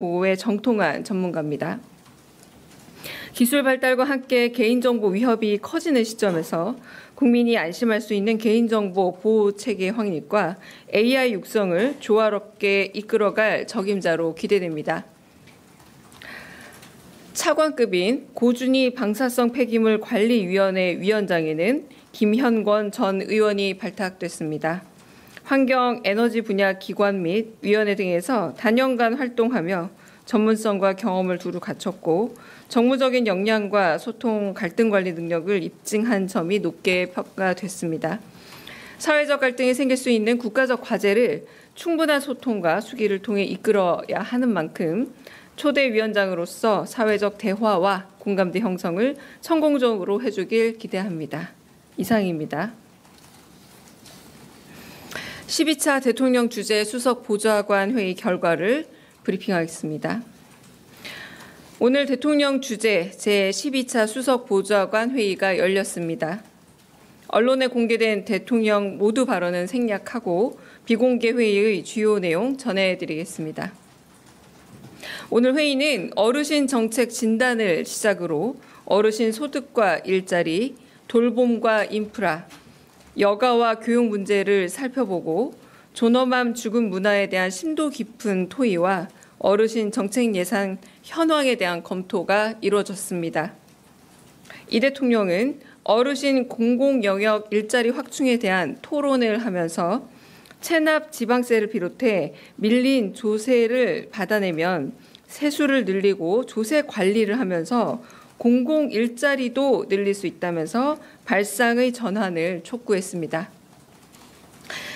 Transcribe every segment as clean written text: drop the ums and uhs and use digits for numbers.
보호에 정통한 전문가입니다. 기술 발달과 함께 개인정보 위협이 커지는 시점에서 국민이 안심할 수 있는 개인정보 보호 체계 확립과 AI 육성을 조화롭게 이끌어갈 적임자로 기대됩니다. 차관급인 고준희 방사성 폐기물 관리위원회 위원장에는 김현권 전 의원이 발탁됐습니다. 환경, 에너지 분야 기관 및 위원회 등에서 단연간 활동하며 전문성과 경험을 두루 갖췄고 정무적인 역량과 소통, 갈등 관리 능력을 입증한 점이 높게 평가됐습니다. 사회적 갈등이 생길 수 있는 국가적 과제를 충분한 소통과 수기를 통해 이끌어야 하는 만큼 초대 위원장으로서 사회적 대화와 공감대 형성을 성공적으로 해주길 기대합니다. 이상입니다. 12차 대통령 주재 수석 보좌관 회의 결과를 브리핑하겠습니다. 오늘 대통령 주재 제12차 수석 보좌관 회의가 열렸습니다. 언론에 공개된 대통령 모두 발언은 생략하고 비공개 회의의 주요 내용 전해드리겠습니다. 오늘 회의는 어르신 정책 진단을 시작으로 어르신 소득과 일자리, 돌봄과 인프라, 여가와 교육 문제를 살펴보고 존엄함 죽음 문화에 대한 심도 깊은 토의와 어르신 정책 예산 현황에 대한 검토가 이루어졌습니다. 이 대통령은 어르신 공공 영역 일자리 확충에 대한 토론을 하면서 체납 지방세를 비롯해 밀린 조세를 받아내면 세수를 늘리고 조세 관리를 하면서 공공 일자리도 늘릴 수 있다면서 발상의 전환을 촉구했습니다.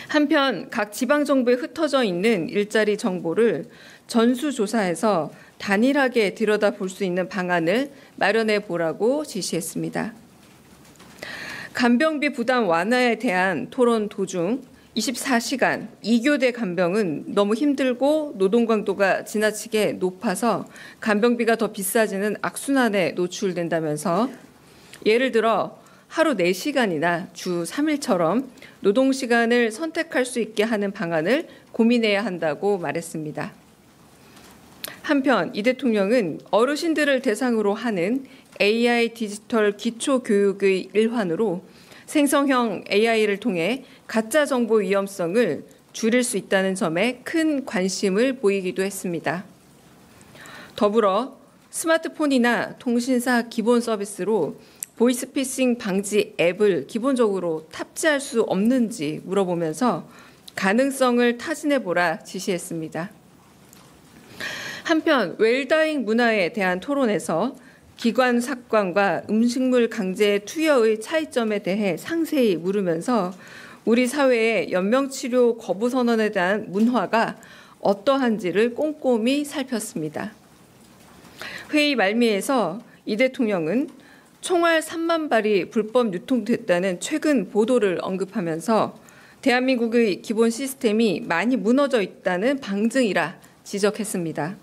한편 각 지방정부에 흩어져 있는 일자리 정보를 전수조사해서 단일하게 들여다볼 수 있는 방안을 마련해 보라고 지시했습니다. 간병비 부담 완화에 대한 토론 도중 24시간 2교대 간병은 너무 힘들고 노동 강도가 지나치게 높아서 간병비가 더 비싸지는 악순환에 노출된다면서 예를 들어 하루 4시간이나 주 3일처럼 노동시간을 선택할 수 있게 하는 방안을 고민해야 한다고 말했습니다. 한편 이 대통령은 어르신들을 대상으로 하는 AI 디지털 기초교육의 일환으로 생성형 AI를 통해 가짜 정보 위험성을 줄일 수 있다는 점에 큰 관심을 보이기도 했습니다. 더불어 스마트폰이나 통신사 기본 서비스로 보이스피싱 방지 앱을 기본적으로 탑재할 수 없는지 물어보면서 가능성을 타진해보라 지시했습니다. 한편 웰다잉 문화에 대한 토론에서 기관 삭관과 음식물 강제 투여의 차이점에 대해 상세히 물으면서 우리 사회의 연명치료 거부 선언에 대한 문화가 어떠한지를 꼼꼼히 살폈습니다. 회의 말미에서 이 대통령은 총알 3만 발이 불법 유통됐다는 최근 보도를 언급하면서 대한민국의 기본 시스템이 많이 무너져 있다는 방증이라 지적했습니다.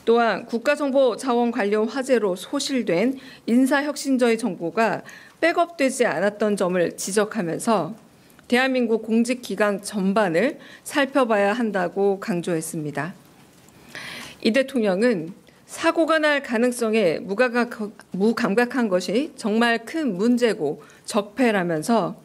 또한 국가정보자원 관련 화제로 소실된 인사혁신처의 정보가 백업되지 않았던 점을 지적하면서 대한민국 공직기강 전반을 살펴봐야 한다고 강조했습니다. 이 대통령은 사고가 날 가능성에 무감각한 것이 정말 큰 문제고 적폐라면서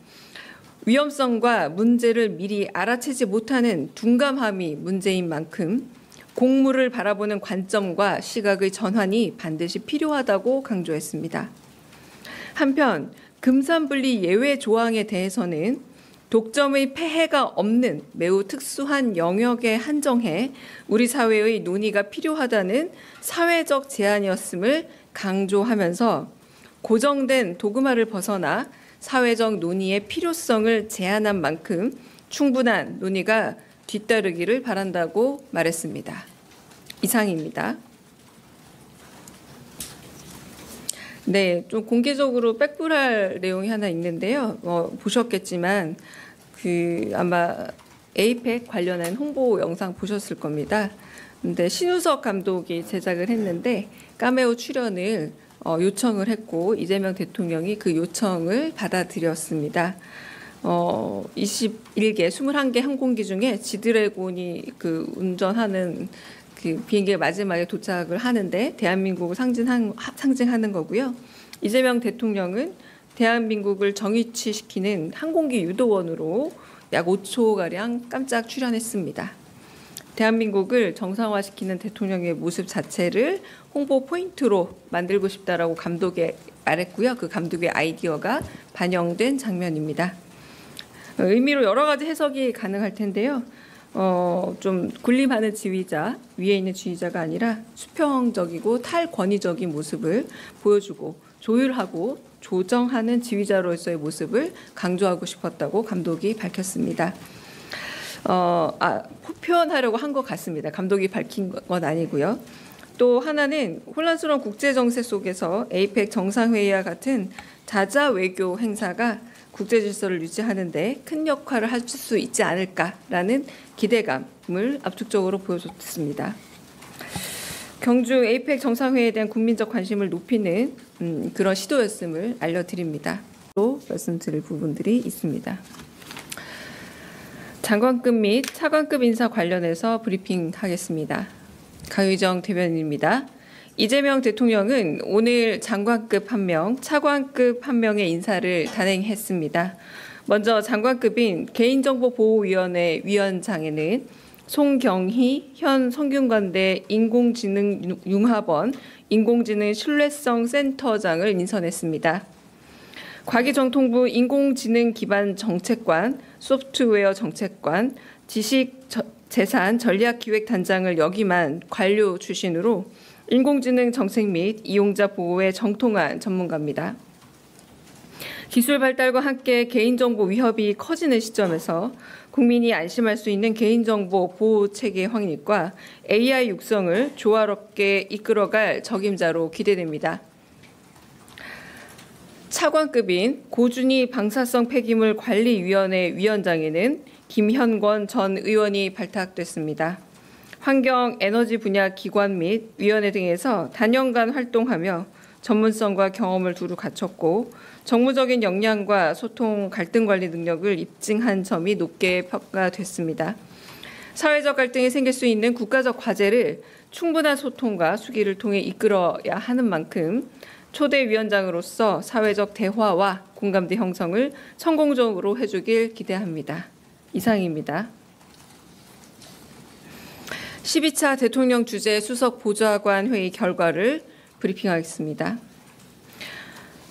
위험성과 문제를 미리 알아채지 못하는 둔감함이 문제인 만큼 공무를 바라보는 관점과 시각의 전환이 반드시 필요하다고 강조했습니다. 한편 금산분리 예외 조항에 대해서는 독점의 폐해가 없는 매우 특수한 영역에 한정해 우리 사회의 논의가 필요하다는 사회적 제안이었음을 강조하면서 고정된 도그마를 벗어나 사회적 논의의 필요성을 제안한 만큼 충분한 논의가 뒤따르기를 바란다고 말했습니다. 이상입니다. 네, 좀 공개적으로 백불할 내용이 하나 있는데요. 보셨겠지만 아마 에이펙 관련한 홍보 영상 보셨을 겁니다. 근데 신우석 감독이 제작을 했는데 카메오 출연을 요청을 했고 이재명 대통령이 그 요청을 받아들였습니다. 21개, 21개 항공기 중에 지드래곤이 운전하는 그 비행기의 마지막에 도착을 하는데 대한민국을 상징하는 거고요. 이재명 대통령은 대한민국을 정위치시키는 항공기 유도원으로 약 5초가량 깜짝 출연했습니다. 대한민국을 정상화시키는 대통령의 모습 자체를 홍보 포인트로 만들고 싶다라고 감독에 말했고요. 그 감독의 아이디어가 반영된 장면입니다. 의미로 여러 가지 해석이 가능할 텐데요. 좀 군림하는 지휘자, 위에 있는 지휘자가 아니라 수평적이고 탈권위적인 모습을 보여주고 조율하고 조정하는 지휘자로서의 모습을 강조하고 싶었다고 감독이 밝혔습니다. 표현하려고 한 것 같습니다. 감독이 밝힌 건 아니고요. 또 하나는 혼란스러운 국제 정세 속에서 에이펙 정상회의와 같은 다자 외교 행사가 국제 질서를 유지하는 데 큰 역할을 할 수 있지 않을까라는 기대감을 압축적으로 보여줬습니다. 경주 에이펙 정상회의에 대한 국민적 관심을 높이는 그런 시도였음을 알려드립니다. 또 말씀드릴 부분들이 있습니다. 장관급 및 차관급 인사 관련해서 브리핑하겠습니다. 강의정 대변인입니다. 이재명 대통령은 오늘 장관급 1명, 차관급 1명의 인사를 단행했습니다. 먼저 장관급인 개인정보보호위원회 위원장에는 송경희 현 성균관대 인공지능융합원 인공지능 신뢰성 센터장을 인선했습니다. 과기정통부 인공지능 기반 정책관, 소프트웨어 정책관, 지식재산 전략기획단장을 역임한 관료 출신으로 인공지능 정책 및 이용자 보호에 정통한 전문가입니다. 기술 발달과 함께 개인정보 위협이 커지는 시점에서 국민이 안심할 수 있는 개인정보 보호체계 확립과 AI 육성을 조화롭게 이끌어갈 적임자로 기대됩니다. 차관급인 고준희 방사성 폐기물 관리위원회 위원장에는 김현권 전 의원이 발탁됐습니다. 환경, 에너지 분야 기관 및 위원회 등에서 단연간 활동하며 전문성과 경험을 두루 갖췄고 정무적인 역량과 소통, 갈등 관리 능력을 입증한 점이 높게 평가됐습니다. 사회적 갈등이 생길 수 있는 국가적 과제를 충분한 소통과 수기를 통해 이끌어야 하는 만큼 초대 위원장으로서 사회적 대화와 공감대 형성을 성공적으로 해주길 기대합니다. 이상입니다. 12차 대통령 주재 수석 보좌관 회의 결과를 브리핑하겠습니다.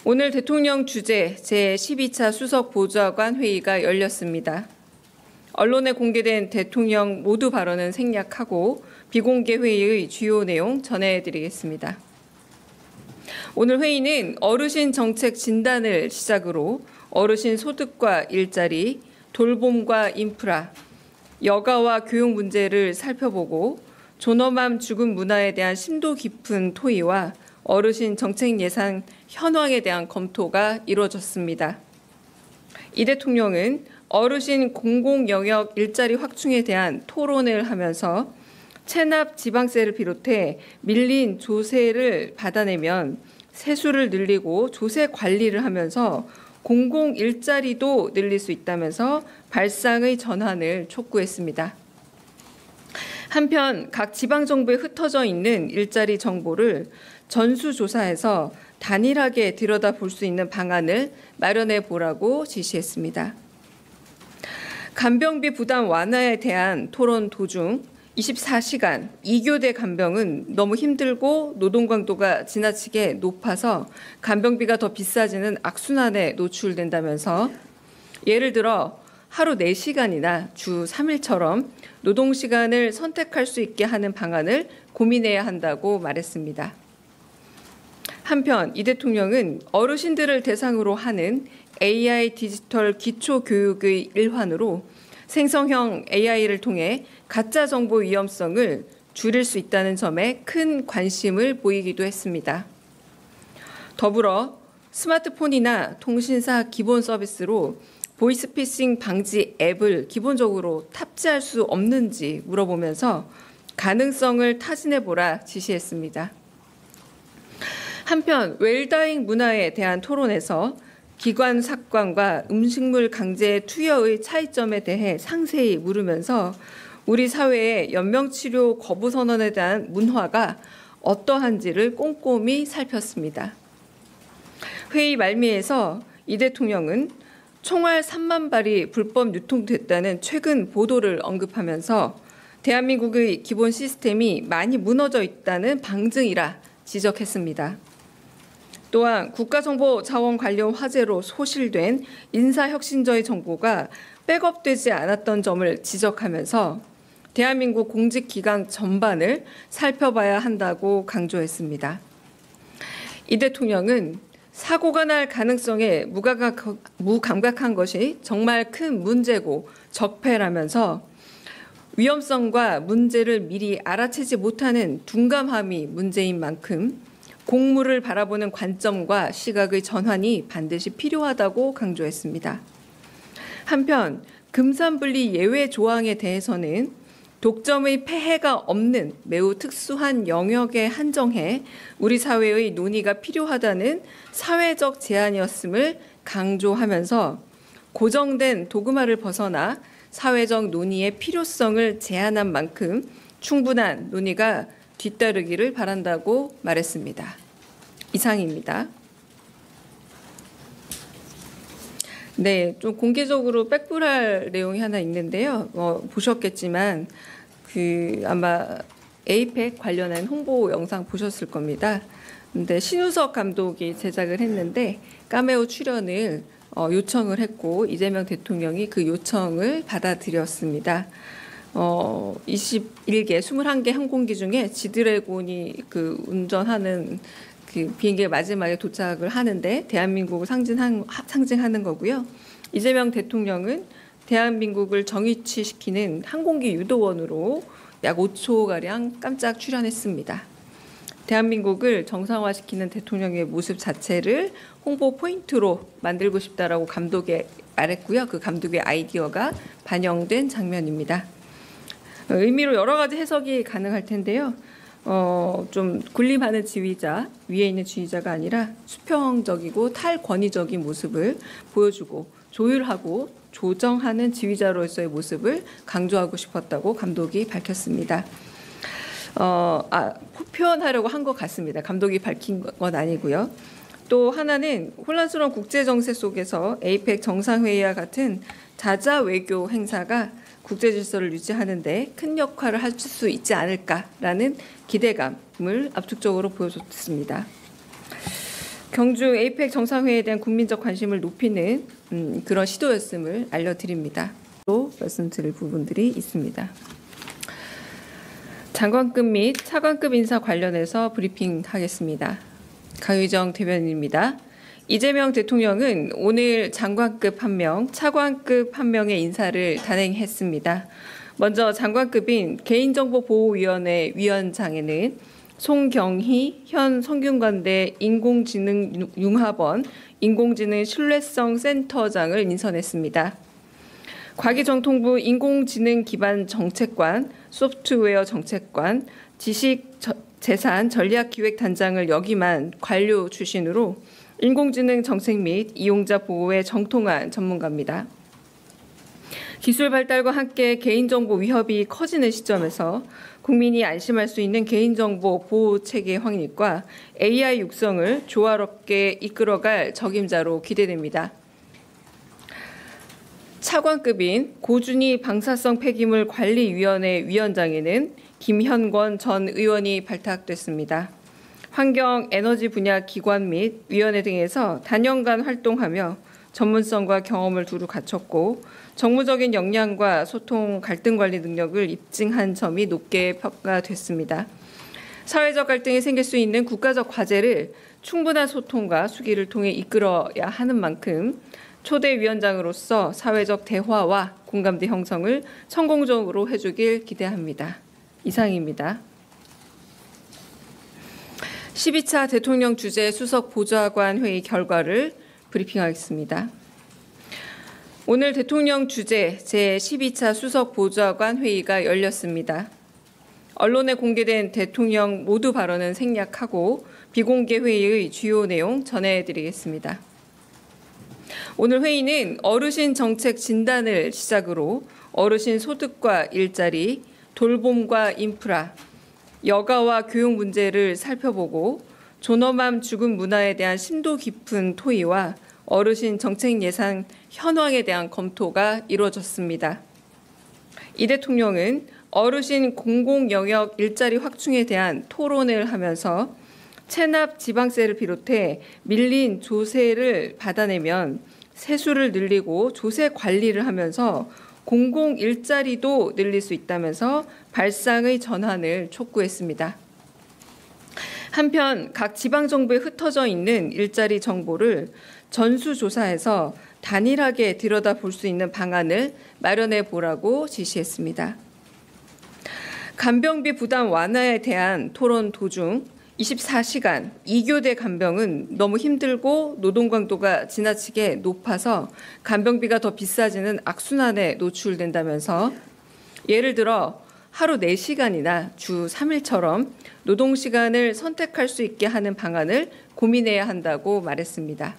오늘 대통령 주재 제12차 수석 보좌관 회의가 열렸습니다. 언론에 공개된 대통령 모두 발언은 생략하고 비공개 회의의 주요 내용 전해드리겠습니다. 오늘 회의는 어르신 정책 진단을 시작으로 어르신 소득과 일자리, 돌봄과 인프라, 여가와 교육 문제를 살펴보고 존엄함 죽음 문화에 대한 심도 깊은 토의와 어르신 정책 예산 현황에 대한 검토가 이루어졌습니다. 이 대통령은 어르신 공공 영역 일자리 확충에 대한 토론을 하면서 체납 지방세를 비롯해 밀린 조세를 받아내면 세수를 늘리고 조세 관리를 하면서 공공 일자리도 늘릴 수 있다면서 발상의 전환을 촉구했습니다. 한편 각 지방정부에 흩어져 있는 일자리 정보를 전수조사해서 단일하게 들여다볼 수 있는 방안을 마련해 보라고 지시했습니다. 간병비 부담 완화에 대한 토론 도중 24시간 2교대 간병은 너무 힘들고 노동 강도가 지나치게 높아서 간병비가 더 비싸지는 악순환에 노출된다면서 예를 들어 하루 4시간이나 주 3일처럼 노동시간을 선택할 수 있게 하는 방안을 고민해야 한다고 말했습니다. 한편 이 대통령은 어르신들을 대상으로 하는 AI 디지털 기초교육의 일환으로 생성형 AI를 통해 가짜 정보 위험성을 줄일 수 있다는 점에 큰 관심을 보이기도 했습니다. 더불어 스마트폰이나 통신사 기본 서비스로 보이스피싱 방지 앱을 기본적으로 탑재할 수 없는지 물어보면서 가능성을 타진해보라 지시했습니다. 한편 웰다잉 문화에 대한 토론에서 기관 삭관과 음식물 강제 투여의 차이점에 대해 상세히 물으면서 우리 사회의 연명치료 거부 선언에 대한 문화가 어떠한지를 꼼꼼히 살폈습니다. 회의 말미에서 이 대통령은 총알 3만 발이 불법 유통됐다는 최근 보도를 언급하면서 대한민국의 기본 시스템이 많이 무너져 있다는 방증이라 지적했습니다. 또한 국가정보자원 관련 화제로 소실된 인사혁신처의 정보가 백업되지 않았던 점을 지적하면서 대한민국 공직기강 전반을 살펴봐야 한다고 강조했습니다. 이 대통령은 사고가 날 가능성에 무감각한 것이 정말 큰 문제고 적폐라면서 위험성과 문제를 미리 알아채지 못하는 둔감함이 문제인 만큼 공무를 바라보는 관점과 시각의 전환이 반드시 필요하다고 강조했습니다. 한편 금산분리 예외 조항에 대해서는 독점의 폐해가 없는 매우 특수한 영역에 한정해 우리 사회의 논의가 필요하다는 사회적 제안이었음을 강조하면서 고정된 도그마를 벗어나 사회적 논의의 필요성을 제안한 만큼 충분한 논의가 뒤따르기를 바란다고 말했습니다. 이상입니다. 네, 좀 공개적으로 백불할 내용이 하나 있는데요. 보셨겠지만 아마 에이펙 관련한 홍보 영상 보셨을 겁니다. 근데 신우석 감독이 제작을 했는데 카메오 출연을 요청을 했고 이재명 대통령이 그 요청을 받아들였습니다. 21개, 21개 항공기 중에 지드래곤이 운전하는 비행기의 마지막에 도착을 하는데 대한민국을 상징하는 거고요. 이재명 대통령은 대한민국을 정위치시키는 항공기 유도원으로 약 5초가량 깜짝 출연했습니다. 대한민국을 정상화시키는 대통령의 모습 자체를 홍보 포인트로 만들고 싶다라고 감독이 말했고요. 그 감독의 아이디어가 반영된 장면입니다. 의미로 여러 가지 해석이 가능할 텐데요. 좀 군림하는 지휘자, 위에 있는 지휘자가 아니라 수평적이고 탈권위적인 모습을 보여주고 조율하고 조정하는 지휘자로서의 모습을 강조하고 싶었다고 감독이 밝혔습니다. 표현하려고 한 것 같습니다. 감독이 밝힌 건 아니고요. 또 하나는 혼란스러운 국제 정세 속에서 에이펙 정상회의와 같은 자자 외교 행사가 국제 질서를 유지하는 데 큰 역할을 할 수 있지 않을까라는 기대감을 압축적으로 보여줬습니다. 경주 에이펙 정상회의에 대한 국민적 관심을 높이는 그런 시도였음을 알려드립니다. 또 말씀드릴 부분들이 있습니다. 장관급 및 차관급 인사 관련해서 브리핑하겠습니다. 강유정 대변인입니다. 이재명 대통령은 오늘 장관급 1명, 차관급 1명의 인사를 단행했습니다. 먼저 장관급인 개인정보보호위원회 위원장에는 송경희 현 성균관대 인공지능융합원 인공지능 신뢰성 센터장을 인선했습니다. 과기정통부 인공지능 기반 정책관, 소프트웨어 정책관, 지식재산 전략기획단장을 역임한 관료 출신으로 인공지능 정책 및 이용자 보호에 정통한 전문가입니다. 기술 발달과 함께 개인정보 위협이 커지는 시점에서 국민이 안심할 수 있는 개인정보 보호체계 확립과 AI 육성을 조화롭게 이끌어갈 적임자로 기대됩니다. 차관급인 고준희 방사성 폐기물 관리위원회 위원장에는 김현권 전 의원이 발탁됐습니다. 환경, 에너지 분야 기관 및 위원회 등에서 단연간 활동하며 전문성과 경험을 두루 갖췄고 정무적인 역량과 소통, 갈등 관리 능력을 입증한 점이 높게 평가됐습니다. 사회적 갈등이 생길 수 있는 국가적 과제를 충분한 소통과 수기를 통해 이끌어야 하는 만큼 초대 위원장으로서 사회적 대화와 공감대 형성을 성공적으로 해주길 기대합니다. 이상입니다. 12차 대통령 주재 수석 보좌관 회의 결과를 브리핑하겠습니다. 오늘 대통령 주재 제12차 수석 보좌관 회의가 열렸습니다. 언론에 공개된 대통령 모두 발언은 생략하고 비공개 회의의 주요 내용 전해드리겠습니다. 오늘 회의는 어르신 정책 진단을 시작으로 어르신 소득과 일자리, 돌봄과 인프라, 여가와 교육 문제를 살펴보고 존엄함 죽음 문화에 대한 심도 깊은 토의와 어르신 정책 예산 현황에 대한 검토가 이루어졌습니다. 이 대통령은 어르신 공공 영역 일자리 확충에 대한 토론을 하면서 체납 지방세를 비롯해 밀린 조세를 받아내면 세수를 늘리고 조세 관리를 하면서 공공 일자리도 늘릴 수 있다면서 발상의 전환을 촉구했습니다. 한편 각 지방정부에 흩어져 있는 일자리 정보를 전수조사해서 단일하게 들여다볼 수 있는 방안을 마련해 보라고 지시했습니다. 간병비 부담 완화에 대한 토론 도중 24시간 2교대 간병은 너무 힘들고 노동 강도가 지나치게 높아서 간병비가 더 비싸지는 악순환에 노출된다면서 예를 들어 하루 4시간이나 주 3일처럼 노동시간을 선택할 수 있게 하는 방안을 고민해야 한다고 말했습니다.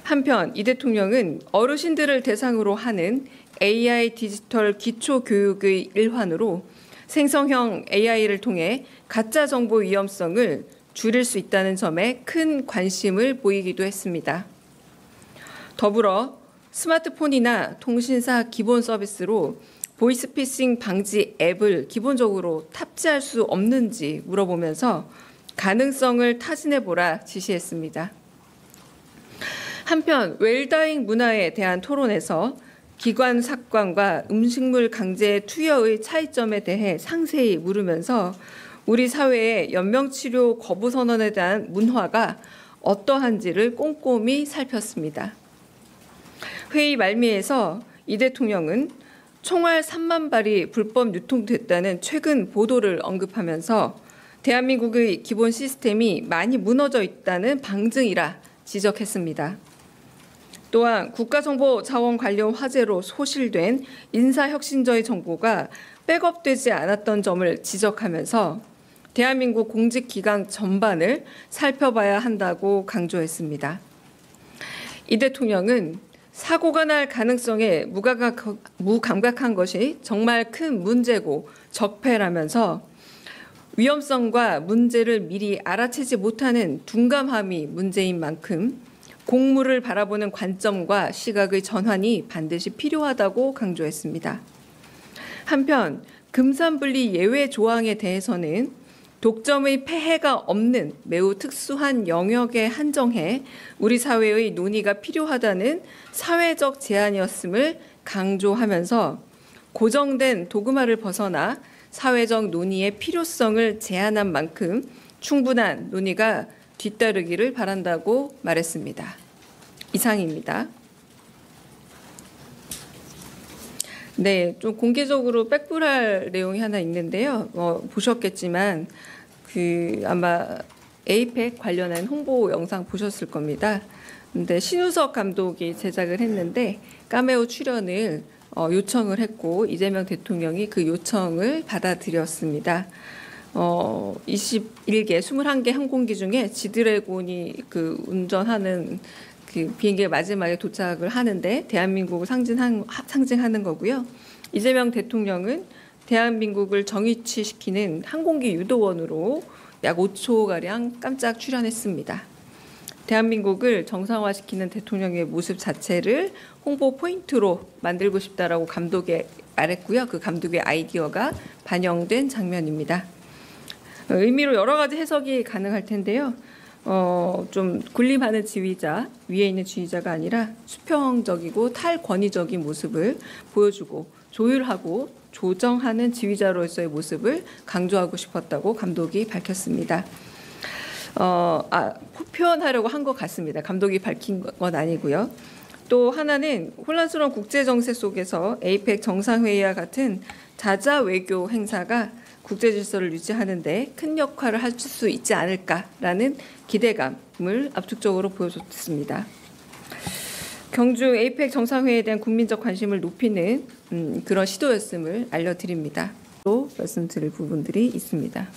한편 이 대통령은 어르신들을 대상으로 하는 AI 디지털 기초교육의 일환으로 생성형 AI를 통해 가짜 정보 위험성을 줄일 수 있다는 점에 큰 관심을 보이기도 했습니다. 더불어 스마트폰이나 통신사 기본 서비스로 보이스피싱 방지 앱을 기본적으로 탑재할 수 없는지 물어보면서 가능성을 타진해보라 지시했습니다. 한편 웰다잉 문화에 대한 토론에서 기관 삭관과 음식물 강제 투여의 차이점에 대해 상세히 물으면서 우리 사회의 연명치료 거부 선언에 대한 문화가 어떠한지를 꼼꼼히 살폈습니다. 회의 말미에서 이 대통령은 총알 3만 발이 불법 유통됐다는 최근 보도를 언급하면서 대한민국의 기본 시스템이 많이 무너져 있다는 방증이라 지적했습니다. 또한 국가정보자원 관련 화제로 소실된 인사혁신처의 정보가 백업되지 않았던 점을 지적하면서 대한민국 공직기강 전반을 살펴봐야 한다고 강조했습니다. 이 대통령은 사고가 날 가능성에 무감각한 것이 정말 큰 문제고 적폐라면서 위험성과 문제를 미리 알아채지 못하는 둔감함이 문제인 만큼 공무를 바라보는 관점과 시각의 전환이 반드시 필요하다고 강조했습니다. 한편 금산분리 예외 조항에 대해서는 독점의 폐해가 없는 매우 특수한 영역에 한정해 우리 사회의 논의가 필요하다는 사회적 제안이었음을 강조하면서 고정된 도그마를 벗어나 사회적 논의의 필요성을 제안한 만큼 충분한 논의가 뒤따르기를 바란다고 말했습니다. 이상입니다. 네, 좀 공개적으로 백불할 내용이 하나 있는데요. 보셨겠지만 아마 에이펙 관련한 홍보 영상 보셨을 겁니다. 근데 신우석 감독이 제작을 했는데 카메오 출연을 요청을 했고 이재명 대통령이 그 요청을 받아들였습니다. 21개, 21개 항공기 중에 지드래곤이 운전하는 비행기의 마지막에 도착을 하는데 대한민국을 상징하는 거고요. 이재명 대통령은 대한민국을 정위치시키는 항공기 유도원으로 약 5초가량 깜짝 출연했습니다. 대한민국을 정상화시키는 대통령의 모습 자체를 홍보 포인트로 만들고 싶다라고 감독이 말했고요. 그 감독의 아이디어가 반영된 장면입니다. 의미로 여러 가지 해석이 가능할 텐데요. 좀 군림하는 지휘자, 위에 있는 지휘자가 아니라 수평적이고 탈권위적인 모습을 보여주고 조율하고 조정하는 지휘자로서의 모습을 강조하고 싶었다고 감독이 밝혔습니다. 표현하려고 한 것 같습니다. 감독이 밝힌 건 아니고요. 또 하나는 혼란스러운 국제 정세 속에서 에이펙 정상회의와 같은 자자 외교 행사가 국제 질서를 유지하는 데 큰 역할을 할 수 있지 않을까라는 기대감을 압축적으로 보여줬습니다. 경주 에이펙 정상회의에 대한 국민적 관심을 높이는 그런 시도였음을 알려드립니다. 또 말씀드릴 부분들이 있습니다.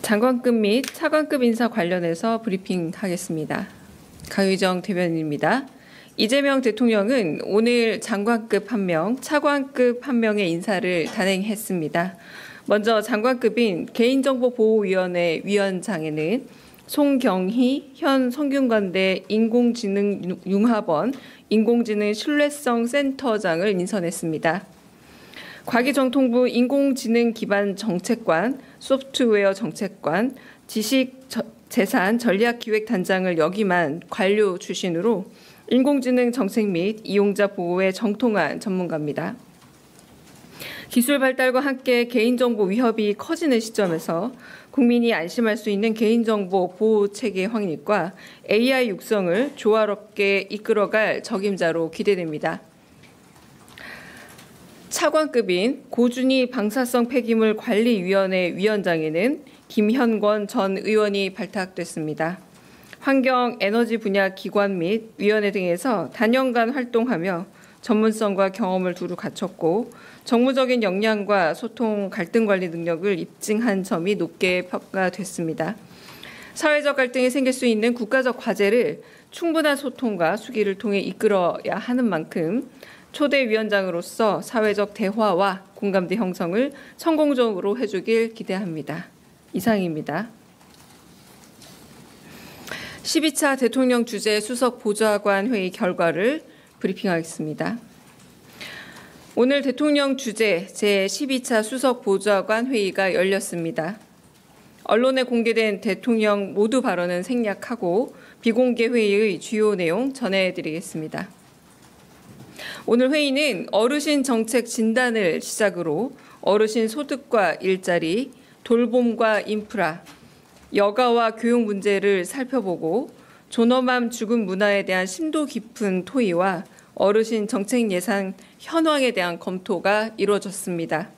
장관급 및 차관급 인사 관련해서 브리핑하겠습니다. 강유정 대변인입니다. 이재명 대통령은 오늘 장관급 1명, 차관급 1명의 인사를 단행했습니다. 먼저 장관급인 개인정보보호위원회 위원장에는 송경희 현 성균관대 인공지능융합원 인공지능 신뢰성 센터장을 인선했습니다. 과기정통부 인공지능 기반 정책관, 소프트웨어 정책관, 지식재산 전략기획단장을 역임한 관료 출신으로 인공지능 정책 및 이용자 보호에 정통한 전문가입니다. 기술 발달과 함께 개인정보 위협이 커지는 시점에서 국민이 안심할 수 있는 개인정보 보호 체계 확립과 AI 육성을 조화롭게 이끌어갈 적임자로 기대됩니다. 차관급인 고준희 방사성 폐기물 관리위원회 위원장에는 김현권 전 의원이 발탁됐습니다. 환경, 에너지 분야 기관 및 위원회 등에서 단연간 활동하며 전문성과 경험을 두루 갖췄고 정무적인 역량과 소통, 갈등 관리 능력을 입증한 점이 높게 평가됐습니다. 사회적 갈등이 생길 수 있는 국가적 과제를 충분한 소통과 수기를 통해 이끌어야 하는 만큼 초대 위원장으로서 사회적 대화와 공감대 형성을 성공적으로 해주길 기대합니다. 이상입니다. 12차 대통령 주재 수석 보좌관 회의 결과를 브리핑하겠습니다. 오늘 대통령 주재 제12차 수석 보좌관 회의가 열렸습니다. 언론에 공개된 대통령 모두 발언은 생략하고 비공개 회의의 주요 내용 전해드리겠습니다. 오늘 회의는 어르신 정책 진단을 시작으로 어르신 소득과 일자리, 돌봄과 인프라, 여가와 교육 문제를 살펴보고 존엄함 죽음 문화에 대한 심도 깊은 토의와 어르신 정책 예산 현황에 대한 검토가 이루어졌습니다.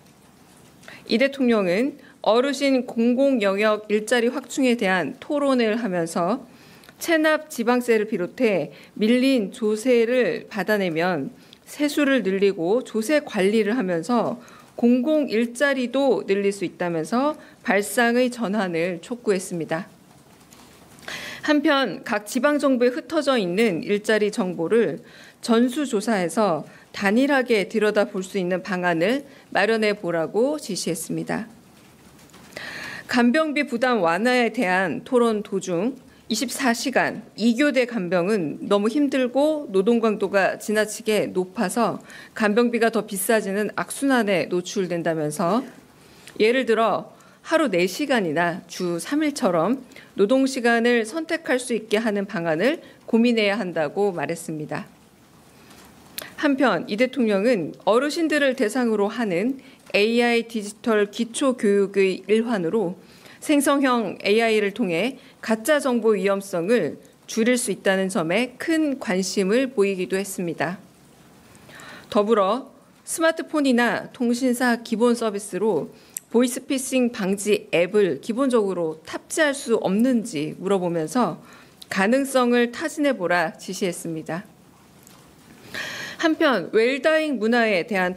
이 대통령은 어르신 공공 영역 일자리 확충에 대한 토론을 하면서 체납 지방세를 비롯해 밀린 조세를 받아내면 세수를 늘리고 조세 관리를 하면서 공공 일자리도 늘릴 수 있다면서 발상의 전환을 촉구했습니다. 한편 각 지방정부에 흩어져 있는 일자리 정보를 전수조사해서 단일하게 들여다볼 수 있는 방안을 마련해 보라고 지시했습니다. 간병비 부담 완화에 대한 토론 도중 24시간 2교대 간병은 너무 힘들고 노동 강도가 지나치게 높아서 간병비가 더 비싸지는 악순환에 노출된다면서 예를 들어 하루 4시간이나 주 3일처럼 노동시간을 선택할 수 있게 하는 방안을 고민해야 한다고 말했습니다. 한편 이 대통령은 어르신들을 대상으로 하는 AI 디지털 기초교육의 일환으로 생성형 AI를 통해 가짜 정보 위험성을 줄일 수 있다는 점에 큰 관심을 보이기도 했습니다. 더불어 스마트폰이나 통신사 기본 서비스로 보이스피싱 방지 앱을 기본적으로 탑재할 수 없는지 물어보면서 가능성을 타진해보라 지시했습니다. 한편 웰다잉 문화에 대한